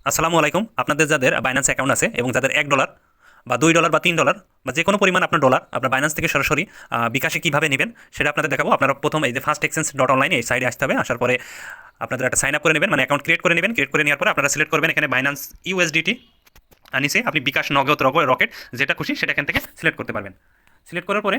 আসসালামু আলাইকুম। আপনাদের যাদের বাইন্যান্স অ্যাকাউন্ট আছে এবং যাদের $1 বা $2 বা $3 বা যে কোনো পরিমাণ আপনার ডলার আপনার বাইন্যান্স থেকে সরাসরি বিকাশে কীভাবে নেবেন সেটা আপনাদের দেখাবো। আপনারা প্রথম এই যে ফার্স্ট এক্সচেঞ্জ ডট অনলাইনে এই সাইডে আসতে হবে। আসার পরে আপনাদের একটা সাইন আপ করে নেবেন, মানে অ্যাকাউন্ট ক্রিয়েট করে নেবেন। ক্রিয়েট করে নেওয়ার পরে আপনারা সিলেক্ট করবেন এখানে বাইন্যান্স ইউএসডিটি, আর নিচে আপনি বিকাশ, নগদ, রকেট যেটা খুশি সেটা এখান থেকে সিলেক্ট করতে পারবেন। সিলেক্ট করার পরে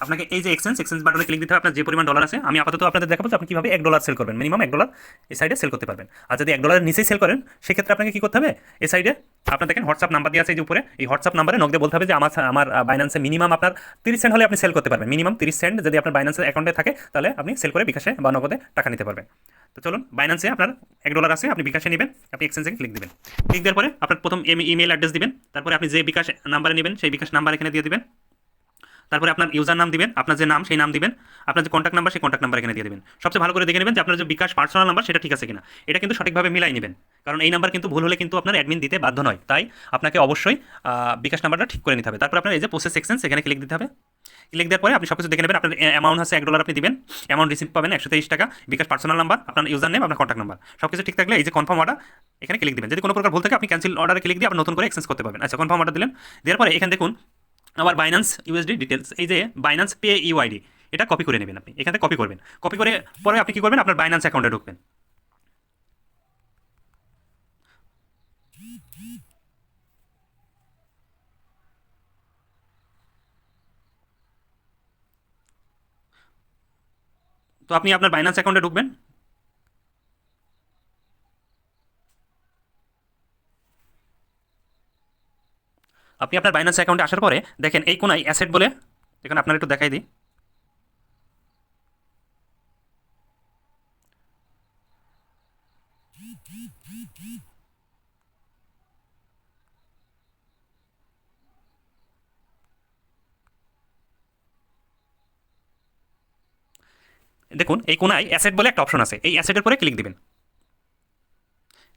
আপনাকে এই যে এক্সচেঞ্জ বাটনে ক্লিক দিতে হবে। আপনার যে পরিমাণ ডলার আছে, আমি আপাতত আপনাদের দেখাবো যে আপনি কীভাবে $1 সেল করবেন। মিনিমাম $1 এই সাইডে সেল করতে পারবেন। আর যদি $1 নিচেই সেল করেন সেক্ষেত্রে আপনাকে কী করতে হবে, এই সাইডে আপনার দেখেন হোয়াটসঅ্যাপ নাম্বার দিয়ে আছে এই যে উপরে, এই হোয়াটসঅ্যাপ নাম্বারে নক দিয়ে বলতে হবে যে আমার বাইন্যান্সে মিনিমাম আপনার 30 সেন্ট হলে আপনি সেল করতে পারবেন। মিনিমাম 30 সেন্ট যদি আপনার বাইন্যান্সের অ্যাকাউন্টে থাকে তাহলে আপনি সেল করে বিকাশে বা নগদে টাকা নিতে পারবেন। তো চলুন, বাইন্যান্সে আপনার $1 আছে, আপনি বিকাশে নেবেন, আপনি এক্সচেঞ্জে ক্লিক দিবেন। ক্লিক দেওয়ার পরে আপনার প্রথম ইমেল অ্যাড্রেস দিবেন। তারপরে আপনি যে বিকাশ নাম্বারে নেবেন সেই বিকাশ নাম্বার এখানে দিয়ে দিবেন। তারপরে আপনার ইউজার নাম দিবেন, আপনার যে নাম সেই নাম দিবেন, আপনার যে কন্ট্যাক্ট নাম্বার সেই কন্ট্যাক্ট নাম্বার এখানে দিয়ে দিবেন। সবচেয়ে ভালো করে দেখে নেবেন যে আপনার যে বিকাশ পার্সোনাল নাম্বার সেটা ঠিক আছে কিনা। এটা কিন্তু সঠিকভাবে মিলাই নেবেন, কারণ এই নাম্বার কিন্তু ভুল হলে কিন্তু আপনার অ্যাডমিন দিতে বাধ্য নয়। তাই আপনাকে অবশ্যই বিকাশ নাম্বারটা ঠিক করে নিতে হবে। তারপর আপনার এই যে প্রসেস এক্সচেঞ্জ এখানে ক্লিক দিতে হবে। ক্লিক দেওয়ার পরে আপনি সব কিছু দেখে নেবেন। আপনার অ্যামাউন্ট আছে $1 আপনি দিবেন, অ্যামাউন্ট রিসিভ পাবেন 123 টাকা। বিকাশ পার্সোনাল নাম্বার, আপনার ইউজার নেম, আপনার কন্ট্যাক্ট নাম্বার সব কিছু ঠিক থাকলে এই যে কনফার্ম অর্ডার এখানে ক্লিক দিবেন। যদি কোনো প্রকার ভুল থাকে আপনি ক্যান্সেল অর্ডারে ক্লিক দিয়ে আপনি নতুন করে এক্সচেঞ্জ করতে পারবেন। আচ্ছা, কনফার্ম অর্ডার দিলেন। দেওয়ার পরে এখানে দেখুন আবার বাইন্যান্স ইউএসডি ডিটেলস, এই যে বাইন্যান্স পে ইউআইডি, এটা কপি করে নেবেন। আপনি এখান থেকে কপি করবেন। কপি করে পরে আপনি কি করবেন, আপনার বাইন্যান্স অ্যাকাউন্টে ঢুকবেন। তো আপনি আপনার বাইন্যান্স অ্যাকাউন্টে ঢুকবেন। আপনি আপনার বাইন্যান্স অ্যাকাউন্টে আসার পরে দেখেন এই কোনায় অ্যাসেট বলে, দেখুন আপনার একটু দেখাই দিই। দেখুন এই কোনায় অ্যাসেট বলে একটা অপশন আছে, এই অ্যাসেটের পরে ক্লিক দিবেন।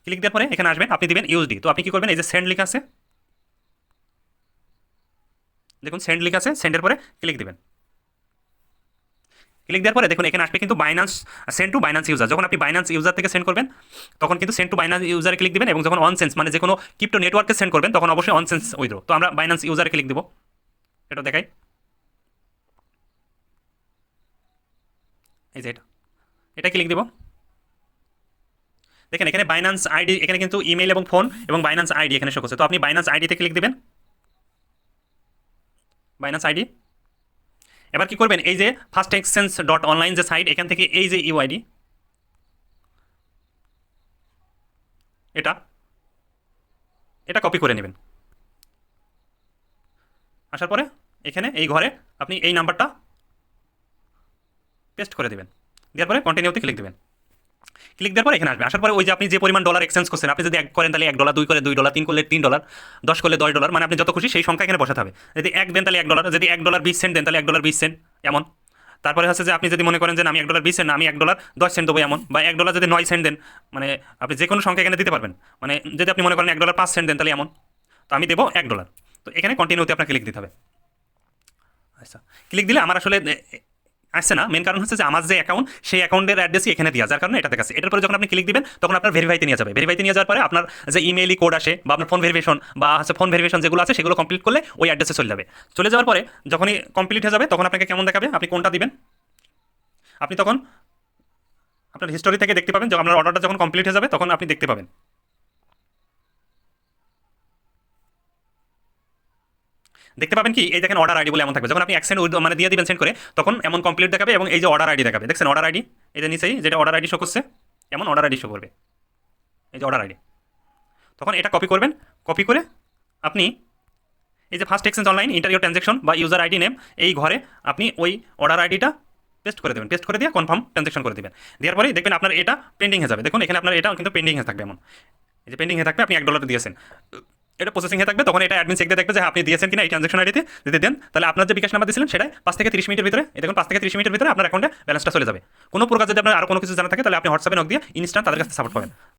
ক্লিক দেওয়ার পরে এখানে আসবেন, আপনি দিবেন ইউএসডি। তো আপনি কি করবেন, এই যে সেন্ড লিখা আছে, দেখুন সেন্ড লিখা আছে, সেন্ডের পরে ক্লিক দিবেন। ক্লিক দেওয়ার পরে দেখুন এখানে আসবে কিন্তু Binance send to Binance user. যখন আপনি বাইন্যান্স ইউজার থেকে সেন্ড করবেন তখন কিন্তু সেন্ড টু বাইন্যান্স ইউজারে ক্লিক দিবেন, এবং যখন অন সেন্স মানে যে কোনো ক্রিপ্টো নেটওয়ার্কে সেন্ড করবেন তখন অবশ্যই অন সেন্স উইথড্র। তো আমরা বাইন্যান্স ইউজারে ক্লিক দিব, এটা দেখাই। এই যে এটা ক্লিক দিব। দেখেন এখানে বাইন্যান্স আইডি, এখানে কিন্তু ইমেল এবং ফোন এবং বাইন্যান্স আইডি এখানে শো করছে। তো আপনি বাইন্যান্স আইডিতে ক্লিক দিবেন, বাইন্যান্স আইডি। এবার কি করবেন, এই যে ফার্স্ট এক্সচেঞ্জ ডট অনলাইন যে সাইট, এখান থেকে এই যে ইউআইডি এটা এটা কপি করে নেবেন। আসার পরে এখানে এই ঘরে আপনি এই নাম্বারটা পেস্ট করে দেবেন। দেওয়ার পরে কন্টিনিউতে ক্লিক দেবেন। ক্লিক দেওয়ার পরে এখানে আসবে। আসার পরে ওই যে আপনি যে পরিমাণ ডলার এক্সচেঞ্জ করছেন, আপনি যদি এক করেন তাহলে $1, 2 করে $2, 3 করলে $3, 10 করলে $10, মানে আপনি যত খুশি সেই সংখ্যা এখানে বসাতে হবে। যদি এক দেন তাহলে $1, যদি $1 20 সেন্ট দেন তাহলে $1 20 সেন্ট, এমন। তারপরে হচ্ছে যে আপনি যদি মনে করেন যে আমি $1 20 সেন্ট না, আমি $1 10 সেন্ট দেবো, এমন। বা $1 যদি 9 সেন্ট দেন, মানে আপনি যে কোনো সংখ্যা এখানে দিতে পারবেন। মানে যদি আপনি মনে করেন $1 5 সেন্ট দেন তাহলে এমন। তো আমি দেবো $1। তো এখানে কন্টিনিউতে আপনাকে ক্লিক দিতে হবে। আচ্ছা, ক্লিক দিলে আমার আসলে আসছে না। মেন কারণ হচ্ছে যে আমার যে অ্যাকাউন্ট সেই অ্যাকাউন্টের অ্যাড্রেসই এখানে দেওয়া, যার কারণে এটা দেখাচ্ছে। এটার পরে যখন আপনি ক্লিক দিবেন তখন আপনার ভেরিফাইতে নিয়ে যাবে। ভেরিফাইতে নিয়ে যাওয়ার পরে আপনার যে ইমেইলি কোড আসে বা আপনার ফোন ভেরিফিকেশন বা হচ্ছে ফোন ভেরিফিকেশন যেগুলো আছে সেগুলো কমপ্লিট করলে ওই অ্যাড্রেসে চলে যাবে। চলে যাওয়ার পরে যখনই কমপ্লিট হয়ে যাবে তখন আপনাকে কেমন দেখাবে, আপনি কোনটা দিবেন, আপনি তখন আপনার হিস্টোরি থেকে দেখতে পাবেন। যখন আপনার অর্ডারটা যখন কমপ্লিট হয়ে যাবে তখন আপনি দেখতে পাবেন। দেখতে পাবেন কি, এই দেখেন অর্ডার আইডি বলে এমন থাকবে। যখন আপনি অ্যাকসেন্ট মানে দিয়ে দিবেন সেন্ড করে তখন এমন কমপ্লিট দেখাবে, এবং এই যে অর্ডার আইডি দেখাবে, দেখছেন অর্ডার আইডি, এই যে নিচেই যেটা অর্ডার আইডি শো করছে, এমন অর্ডার আইডি শো করবে, এই যে অর্ডার আইডি। তখন এটা কপি করবেন। কপি করে আপনি এই যে first exchange online inter transaction বা ইউজার আইডি নেম, এই ঘরে আপনি ওই অর্ডার আইডিটা পেস্ট করে দেবেন। পেস্ট করে দিয়ে কনফার্ম ট্রানজ্যাকশন করে দেবেন। দেওয়ার পরেই দেখবেন আপনার এটা পেন্ডিং হয়ে যাবে। দেখুন এখানে আপনার এটা কিন্তু পেন্ডিং হয়ে থাকবে, এমন। এই যে পেন্ডিং হয়ে থাকবে, আপনি $1 দিয়েছেন, এটা প্রসেসিং হয়ে থাকবে। তখন এটা অ্যাডমিন চেক দিয়ে দেখবে যে আপনি দিয়েছেন কিনা এই ট্রানজ্যাকশন আইডিতে। যদি দেন তাহলে আপনার যে বিকাশ নাম্বার দিয়েছিলেন সেটা 5 থেকে 30 মিনিটের ভিতরে, এই দেখুন 5 থেকে 30 মিনিটের ভিতরে আপনার অ্যাকাউন্টে ব্যালেন্সটা চলে যাবে। কোনো প্রকার যদি আপনার আরও কোনো কিছু জানা থাকে তাহলে আপনি হোয়াটসঅ্যাপে নক দিয়ে ইনস্ট্যান্ট তাদের কাছে সাপোর্ট পাবেন।